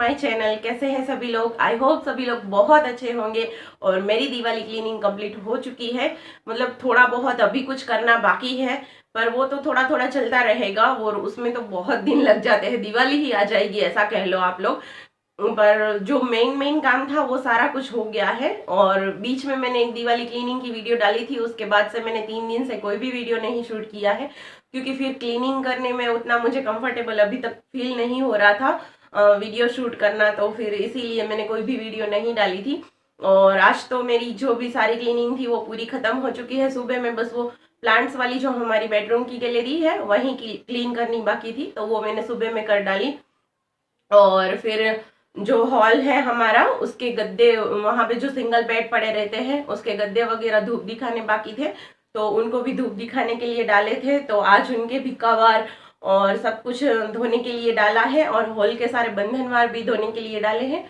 My channel. कैसे हैं सभी लोग? आई होप सभी लोग बहुत अच्छे होंगे। और मेरी दिवाली क्लीनिंग कंप्लीट हो चुकी है, मतलब थोड़ा बहुत अभी कुछ करना बाकी है, पर वो तो थोड़ा थोड़ा चलता रहेगा और उसमें तो बहुत दिन लग जाते हैं। दिवाली ही आ जाएगी ऐसा कह लो आप लोग। पर जो मेन काम था वो सारा कुछ हो गया है। और बीच में मैंने एक दिवाली क्लीनिंग की वीडियो डाली थी, उसके बाद से मैंने 3 दिन से कोई भी वीडियो नहीं शूट किया है, क्योंकि फिर क्लीनिंग करने में उतना मुझे कंफर्टेबल अभी तक फील नहीं हो रहा था वीडियो शूट करना, तो फिर इसीलिए मैंने कोई भी वीडियो नहीं डाली थी। और आज तो मेरी जो भी सारी क्लीनिंग थी वो पूरी खत्म हो चुकी है। सुबह में बस वो प्लांट्स वाली जो हमारी बेडरूम की गैलरी है वहीं की क्लीन करनी बाकी थी, तो वो मैंने सुबह में कर डाली। और फिर जो हॉल है हमारा, उसके गद्दे, वहां पे जो सिंगल बेड पड़े रहते हैं उसके गद्दे वगैरह धूप दिखाने बाकी थे, तो उनको भी धूप दिखाने के लिए डाले थे। तो आज उनके भी कवर और सब कुछ धोने के लिए डाला है, और हॉल के सारे बंधनवार भी धोने के लिए डाले हैं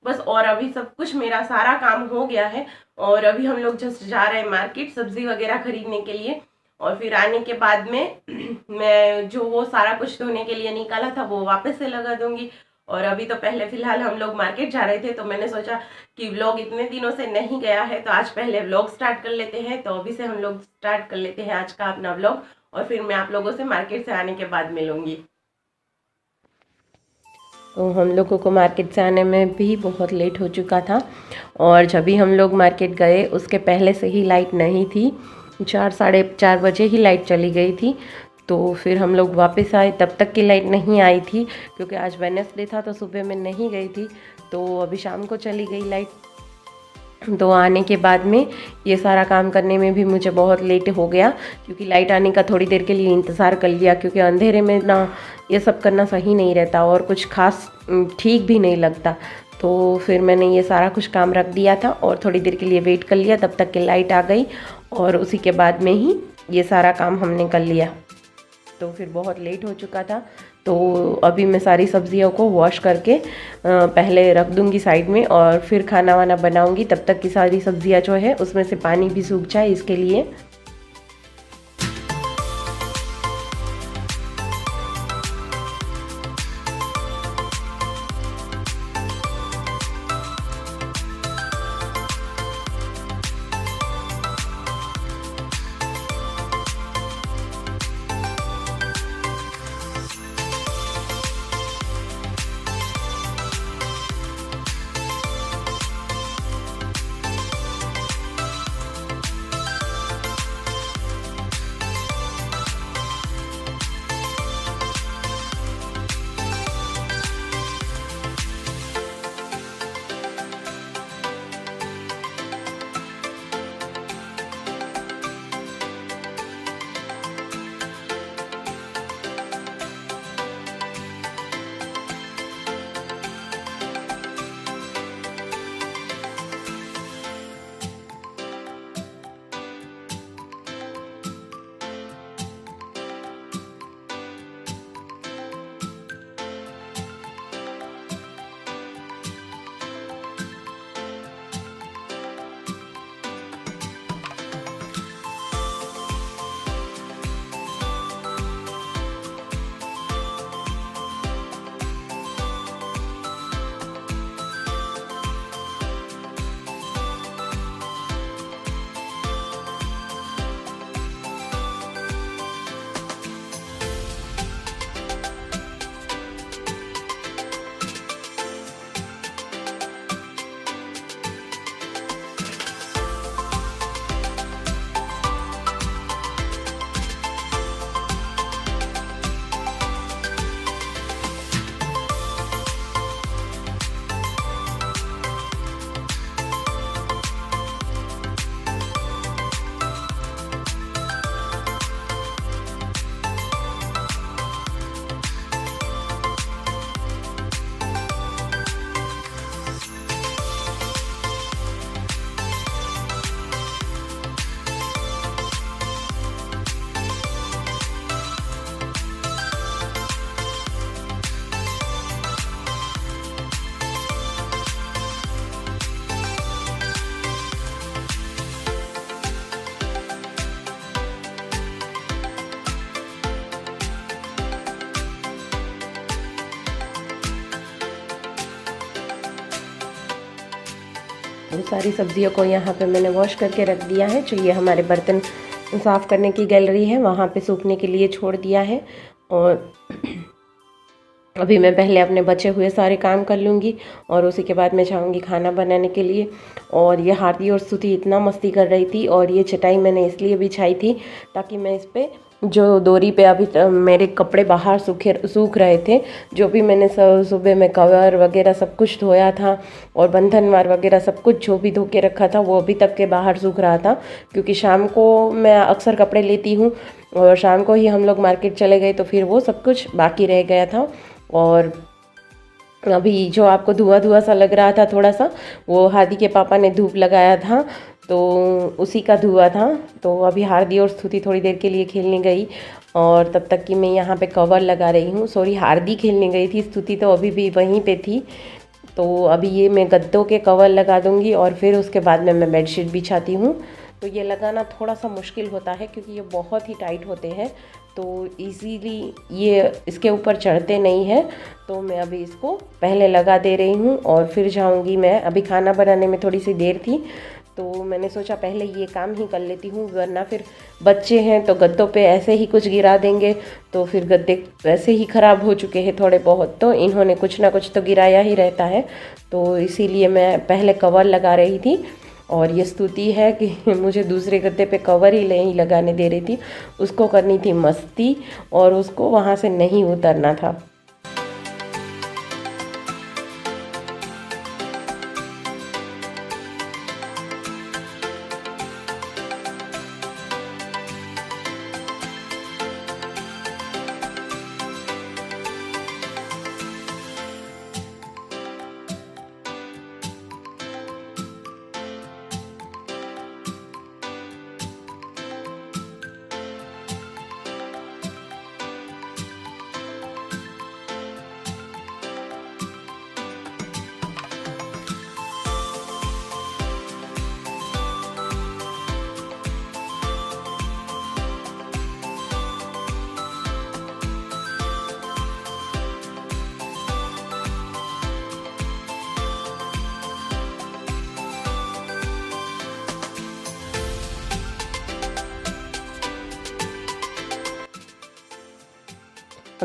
बस। और अभी सब कुछ मेरा सारा काम हो गया है, और अभी हम लोग जस्ट जा रहे हैं मार्केट सब्जी वगैरह खरीदने के लिए। और फिर आने के बाद में मैं जो वो सारा कुछ धोने के लिए निकाला था वो वापस से लगा दूंगी। और अभी तो पहले फिलहाल हम लोग मार्केट जा रहे थे, तो मैंने सोचा कि व्लॉग इतने दिनों से नहीं गया है तो आज पहले व्लॉग स्टार्ट कर लेते हैं। तो अभी से हम लोग स्टार्ट कर लेते हैं आज का अपना व्लॉग, और फिर मैं आप लोगों से मार्केट से आने के बाद मिलूंगी। तो हम लोगों को मार्केट से आने में भी बहुत लेट हो चुका था, और जब भी हम लोग मार्केट गए उसके पहले से ही लाइट नहीं थी। 4 साढ़े 4 बजे ही लाइट चली गई थी। तो फिर हम लोग वापस आए, तब तक की लाइट नहीं आई थी, क्योंकि आज वेडनेसडे था तो सुबह में नहीं गई थी, तो अभी शाम को चली गई लाइट। तो आने के बाद में ये सारा काम करने में भी मुझे बहुत लेट हो गया, क्योंकि लाइट आने का थोड़ी देर के लिए इंतज़ार कर लिया, क्योंकि अंधेरे में ना ये सब करना सही नहीं रहता और कुछ खास ठीक भी नहीं लगता। तो फिर मैंने ये सारा कुछ काम रख दिया था और थोड़ी देर के लिए वेट कर लिया, तब तक कि लाइट आ गई, और उसी के बाद में ही ये सारा काम हमने कर लिया। तो फिर बहुत लेट हो चुका था। तो अभी मैं सारी सब्जियों को वॉश करके पहले रख दूंगी साइड में, और फिर खाना वाना बनाऊंगी। तब तक की सारी सब्जियां जो है उसमें से पानी भी सूख जाए इसके लिए। ये सारी सब्जियों को यहाँ पे मैंने वॉश करके रख दिया है। जो ये हमारे बर्तन साफ़ करने की गैलरी है वहाँ पे सूखने के लिए छोड़ दिया है। और अभी मैं पहले अपने बचे हुए सारे काम कर लूँगी और उसी के बाद मैं जाऊँगी खाना बनाने के लिए। और ये हाथी और स्तुति इतना मस्ती कर रही थी, और ये चटाई मैंने इसलिए बिछाई थी ताकि मैं इस पर जो डोरी पे अभी मेरे कपड़े बाहर सूख रहे थे, जो भी मैंने सुबह में कवर वगैरह सब कुछ धोया था और बंधनवार वगैरह सब कुछ जो भी धो के रखा था वो अभी तक के बाहर सूख रहा था। क्योंकि शाम को मैं अक्सर कपड़े लेती हूँ और शाम को ही हम लोग मार्केट चले गए तो फिर वो सब कुछ बाकी रह गया था। और अभी जो आपको धुआं धुआं सा लग रहा था थोड़ा सा, वो हादी के पापा ने धूप लगाया था तो उसी का धुआं था। तो अभी हार्दी और स्तुति थोड़ी देर के लिए खेलने गई और तब तक कि मैं यहाँ पे कवर लगा रही हूँ। सॉरी, हार्दी खेलने गई थी, स्तुति तो अभी भी वहीं पे थी। तो अभी ये मैं गद्दों के कवर लगा दूँगी और फिर उसके बाद में मैं बेडशीट बिछाती हूँ। तो ये लगाना थोड़ा सा मुश्किल होता है क्योंकि ये बहुत ही टाइट होते हैं, तो इजीली ये इसके ऊपर चढ़ते नहीं हैं। तो मैं अभी इसको पहले लगा दे रही हूँ और फिर जाऊँगी मैं। अभी खाना बनाने में थोड़ी सी देर थी तो मैंने सोचा पहले ये काम ही कर लेती हूँ, वरना फिर बच्चे हैं तो गद्दों पे ऐसे ही कुछ गिरा देंगे तो फिर गद्दे वैसे ही ख़राब हो चुके हैं थोड़े बहुत, तो इन्होंने कुछ ना कुछ तो गिराया ही रहता है। तो इसीलिए मैं पहले कवर लगा रही थी। और ये स्तुति है कि मुझे दूसरे गद्दे पे कवर ही नहीं लगाने दे रही थी, उसको करनी थी मस्ती और उसको वहाँ से नहीं उतरना था।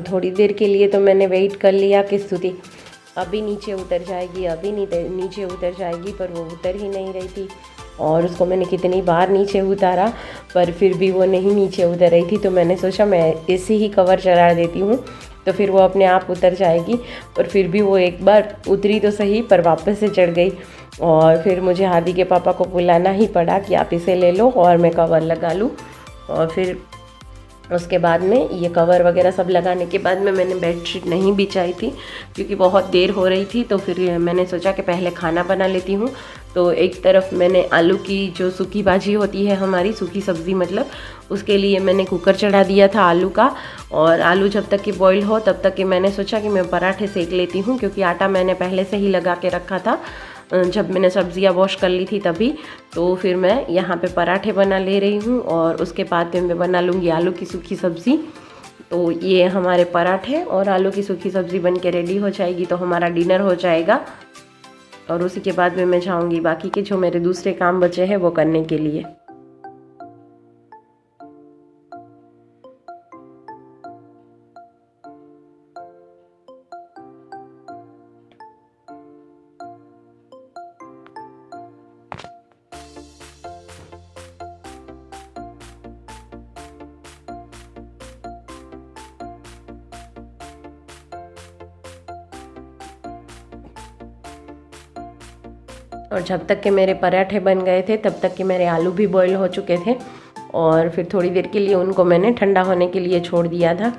थोड़ी देर के लिए तो मैंने वेट कर लिया कि स्तुति अभी नीचे उतर जाएगी, अभी नीचे उतर जाएगी, पर वो उतर ही नहीं रही थी। और उसको मैंने कितनी बार नीचे उतारा पर फिर भी वो नहीं नीचे उतर रही थी। तो मैंने सोचा मैं ऐसे ही कवर चढ़ा देती हूँ तो फिर वो अपने आप उतर जाएगी। और फिर भी वो एक बार उतरी तो सही पर वापस से चढ़ गई। और फिर मुझे हादी के पापा को बुलाना ही पड़ा कि आप इसे ले लो और मैं कवर लगा लूँ। और फिर उसके बाद में ये कवर वगैरह सब लगाने के बाद में मैंने बेडशीट नहीं बिछाई थी क्योंकि बहुत देर हो रही थी। तो फिर मैंने सोचा कि पहले खाना बना लेती हूँ। तो एक तरफ मैंने आलू की जो सूखी भाजी होती है हमारी, सूखी सब्ज़ी मतलब, उसके लिए मैंने कुकर चढ़ा दिया था आलू का। और आलू जब तक कि बॉईल हो तब तक कि मैंने सोचा कि मैं पराठे सेक लेती हूँ क्योंकि आटा मैंने पहले से ही लगा के रखा था जब मैंने सब्जियां वॉश कर ली थी तभी। तो फिर मैं यहाँ पे पराठे बना ले रही हूँ और उसके बाद में मैं बना लूँगी आलू की सूखी सब्ज़ी। तो ये हमारे पराठे और आलू की सूखी सब्ज़ी बन के रेडी हो जाएगी तो हमारा डिनर हो जाएगा। और उसी के बाद में मैं जाऊँगी बाकी के जो मेरे दूसरे काम बचे हैं वो करने के लिए। और जब तक के मेरे पराठे बन गए थे तब तक के मेरे आलू भी बॉईल हो चुके थे। और फिर थोड़ी देर के लिए उनको मैंने ठंडा होने के लिए छोड़ दिया था।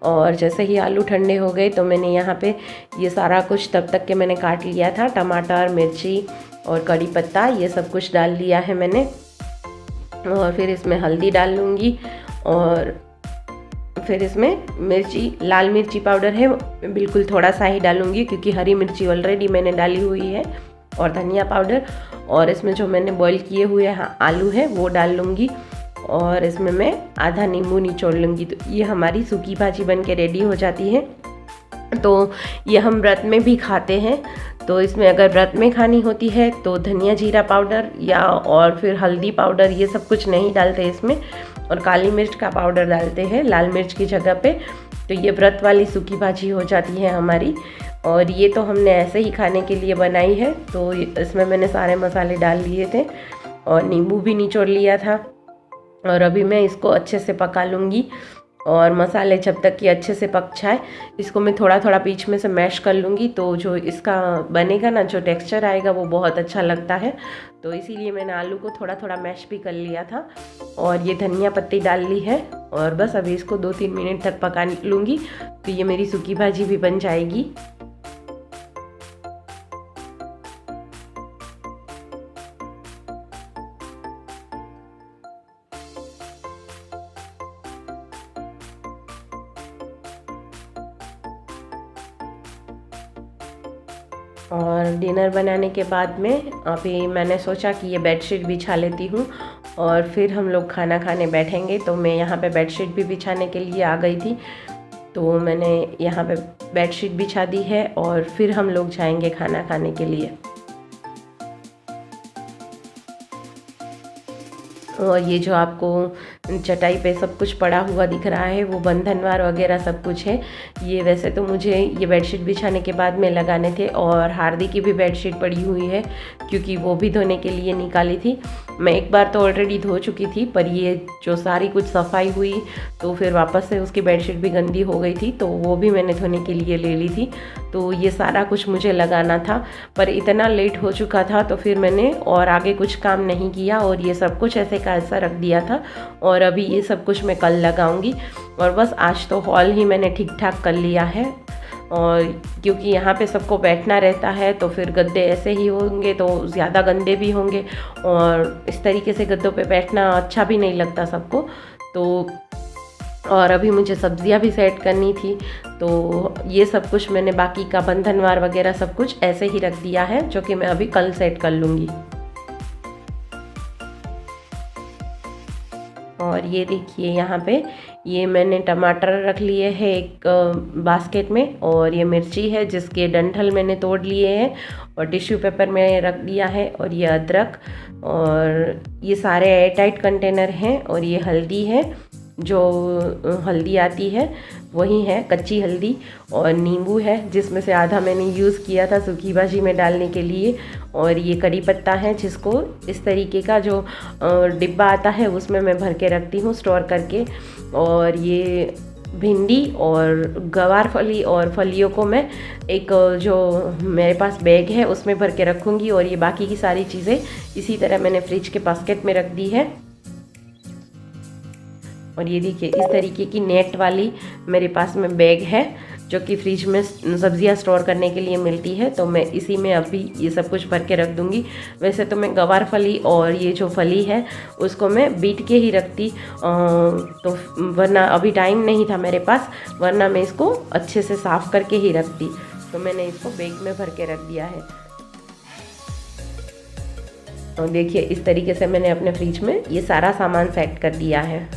और जैसे ही आलू ठंडे हो गए तो मैंने यहाँ पे ये सारा कुछ तब तक के मैंने काट लिया था, टमाटर, मिर्ची और कड़ी पत्ता, ये सब कुछ डाल दिया है मैंने। और फिर इसमें हल्दी डाल लूँगी और फिर इसमें मिर्ची, लाल मिर्ची पाउडर है बिल्कुल थोड़ा सा ही डालूँगी क्योंकि हरी मिर्ची ऑलरेडी मैंने डाली हुई है, और धनिया पाउडर। और इसमें जो मैंने बॉईल किए हुए आलू है वो डाल लूँगी और इसमें मैं आधा नींबू निचोड़ लूँगी। तो ये हमारी सूखी भाजी बन के रेडी हो जाती है। तो ये हम व्रत में भी खाते हैं। तो इसमें अगर व्रत में खानी होती है तो धनिया जीरा पाउडर या और फिर हल्दी पाउडर ये सब कुछ नहीं डालते इसमें, और काली मिर्च का पाउडर डालते हैं लाल मिर्च की जगह पे। तो ये व्रत वाली सूखी भाजी हो जाती है हमारी। और ये तो हमने ऐसे ही खाने के लिए बनाई है। तो इसमें मैंने सारे मसाले डाल लिए थे और नींबू भी निचोड़ लिया था। और अभी मैं इसको अच्छे से पका लूँगी, और मसाले जब तक कि अच्छे से पक जाए इसको मैं थोड़ा थोड़ा बीच में से मैश कर लूँगी। तो जो इसका बनेगा ना, जो टेक्सचर आएगा वो बहुत अच्छा लगता है। तो इसीलिए मैंने आलू को थोड़ा थोड़ा मैश भी कर लिया था। और ये धनिया पत्ती डाल ली है, और बस अभी इसको 2-3 मिनट तक पका लूँगी तो ये मेरी सूखी भाजी भी बन जाएगी। और डिनर बनाने के बाद में अभी मैंने सोचा कि ये बेडशीट बिछा लेती हूँ और फिर हम लोग खाना खाने बैठेंगे। तो मैं यहाँ पे बेडशीट भी बिछाने के लिए आ गई थी। तो मैंने यहाँ पे बेडशीट बिछा दी है और फिर हम लोग जाएंगे खाना खाने के लिए। और ये जो आपको चटाई पे सब कुछ पड़ा हुआ दिख रहा है वो बंधनवार वगैरह सब कुछ है। ये वैसे तो मुझे ये बेडशीट बिछाने के बाद में लगाने थे, और हार्दी की भी बेडशीट पड़ी हुई है क्योंकि वो भी धोने के लिए निकाली थी। मैं एक बार तो ऑलरेडी धो चुकी थी, पर ये जो सारी कुछ सफाई हुई तो फिर वापस से उसकी बेडशीट भी गंदी हो गई थी, तो वो भी मैंने धोने के लिए ले ली थी। तो ये सारा कुछ मुझे लगाना था, पर इतना लेट हो चुका था तो फिर मैंने और आगे कुछ काम नहीं किया और ये सब कुछ ऐसे का ऐसा रख दिया था। और अभी ये सब कुछ मैं कल लगाऊंगी। और बस आज तो हॉल ही मैंने ठीक ठाक कर लिया है, और क्योंकि यहाँ पे सबको बैठना रहता है तो फिर गद्दे ऐसे ही होंगे तो ज़्यादा गंदे भी होंगे, और इस तरीके से गद्दों पे बैठना अच्छा भी नहीं लगता सबको। तो और अभी मुझे सब्जियां भी सेट करनी थी, तो ये सब कुछ मैंने बाकी का बंधनवार वगैरह सब कुछ ऐसे ही रख दिया है, जो कि मैं अभी कल सेट कर लूँगी। और ये देखिए यहाँ पे ये मैंने टमाटर रख लिए हैं एक बास्केट में, और ये मिर्ची है जिसके डंठल मैंने तोड़ लिए हैं और टिश्यू पेपर में रख दिया है। और ये अदरक, और ये सारे एयर टाइट कंटेनर हैं। और ये हल्दी है, जो हल्दी आती है वही है, कच्ची हल्दी। और नींबू है जिसमें से आधा मैंने यूज़ किया था सूखी भाजी में डालने के लिए। और ये कड़ी पत्ता है जिसको इस तरीके का जो डिब्बा आता है उसमें मैं भर के रखती हूँ स्टोर करके। और ये भिंडी और गवार फली और फलियों को मैं एक जो मेरे पास बैग है उसमें भर के रखूँगी। और ये बाकी की सारी चीज़ें इसी तरह मैंने फ्रिज के बास्केट में रख दी है। और ये देखिए इस तरीके की नेट वाली मेरे पास में बैग है जो कि फ्रिज में सब्जियां स्टोर करने के लिए मिलती है। तो मैं इसी में अभी ये सब कुछ भर के रख दूंगी। वैसे तो मैं गवार फली और ये जो फली है उसको मैं बीट के ही रखती, तो वरना अभी टाइम नहीं था मेरे पास, वरना मैं इसको अच्छे से साफ़ करके ही रखती। तो मैंने इसको बैग में भर के रख दिया है। और देखिए इस तरीके से मैंने अपने फ्रिज में ये सारा सामान सेट कर दिया है।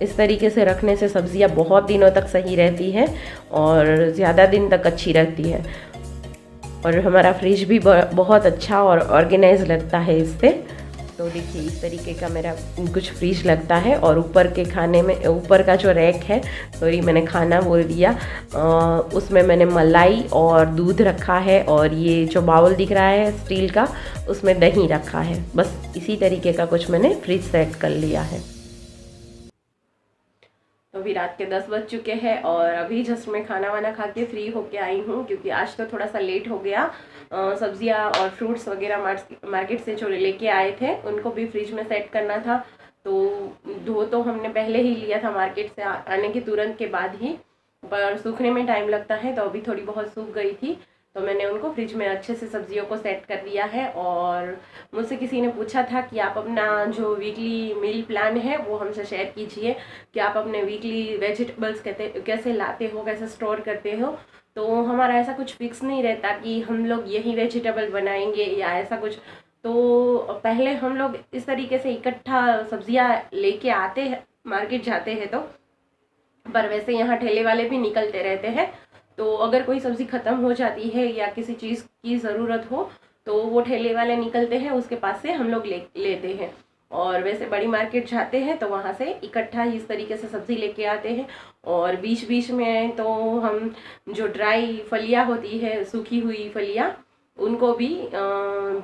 इस तरीके से रखने से सब्जियां बहुत दिनों तक सही रहती है और ज़्यादा दिन तक अच्छी रहती है। और हमारा फ्रिज भी बहुत अच्छा और ऑर्गेनाइज लगता है इससे। तो देखिए इस तरीके का मेरा कुछ फ्रिज लगता है। और ऊपर के खाने में, ऊपर का जो रैक है, सॉरी मैंने खाना बोल दिया, उसमें मैंने मलाई और दूध रखा है। और ये जो बाउल दिख रहा है स्टील का, उसमें दही रखा है। बस इसी तरीके का कुछ मैंने फ्रिज सेट कर लिया है। तो अभी रात के 10 बज चुके हैं और अभी जस्ट मैं खाना वाना खा के फ्री होके आई हूँ, क्योंकि आज तो थोड़ा सा लेट हो गया। सब्जियाँ और फ्रूट्स वगैरह मार्केट से जो लेके आए थे उनको भी फ्रिज में सेट करना था। तो धो तो हमने पहले ही लिया था मार्केट से आने के तुरंत के बाद ही, पर सूखने में टाइम लगता है। तो अभी थोड़ी बहुत सूख गई थी तो मैंने उनको फ्रिज में अच्छे से सब्जियों को सेट कर दिया है। और मुझसे किसी ने पूछा था कि आप अपना जो वीकली मील प्लान है वो हमसे शेयर कीजिए कि आप अपने वीकली वेजिटेबल्स कैसे लाते हो, कैसे स्टोर करते हो। तो हमारा ऐसा कुछ फिक्स नहीं रहता कि हम लोग यही वेजिटेबल बनाएंगे या ऐसा कुछ। तो पहले हम लोग इस तरीके से इकट्ठा सब्जियां लेके आते हैं, मार्केट जाते हैं, तो पर वैसे यहाँ ठेले वाले भी निकलते रहते हैं। तो अगर कोई सब्ज़ी ख़त्म हो जाती है या किसी चीज़ की ज़रूरत हो तो वो ठेले वाले निकलते हैं, उसके पास से हम लोग लेते हैं। और वैसे बड़ी मार्केट जाते हैं तो वहाँ से इकट्ठा इस तरीके से सब्ज़ी लेके आते हैं। और बीच बीच में तो हम जो ड्राई फलियाँ होती है, सूखी हुई फलियाँ, उनको भी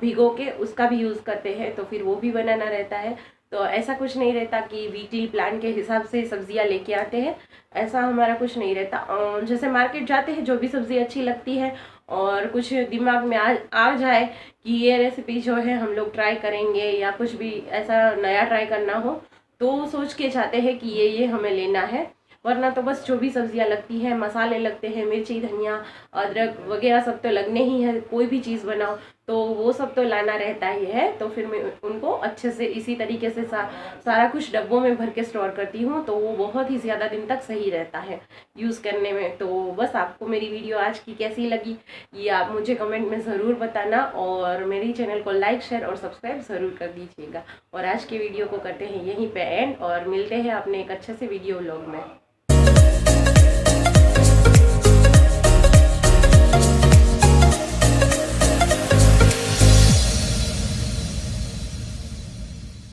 भिगो के उसका भी यूज़ करते हैं, तो फिर वो भी बनाना रहता है। तो ऐसा कुछ नहीं रहता कि वीकली प्लान के हिसाब से सब्जियां लेके आते हैं, ऐसा हमारा कुछ नहीं रहता। जैसे मार्केट जाते हैं, जो भी सब्ज़ी अच्छी लगती है और कुछ दिमाग में आ जाए कि ये रेसिपी जो है हम लोग ट्राई करेंगे या कुछ भी ऐसा नया ट्राई करना हो, तो सोच के जाते हैं कि ये हमें लेना है। वरना तो बस जो भी सब्जियां लगती हैं, मसाले लगते हैं, मिर्ची, धनिया, अदरक वगैरह सब तो लगने ही है। कोई भी चीज़ बनाओ तो वो सब तो लाना रहता ही है। तो फिर मैं उनको अच्छे से इसी तरीके से सारा कुछ डब्बों में भर के स्टोर करती हूँ, तो वो बहुत ही ज़्यादा दिन तक सही रहता है यूज़ करने में। तो बस आपको मेरी वीडियो आज की कैसी लगी ये आप मुझे कमेंट में ज़रूर बताना, और मेरी चैनल को लाइक, शेयर और सब्सक्राइब ज़रूर कर दीजिएगा। और आज के वीडियो को करते हैं यहीं पे एंड, और मिलते हैं अपने एक अच्छे से वीडियो व्लॉग में।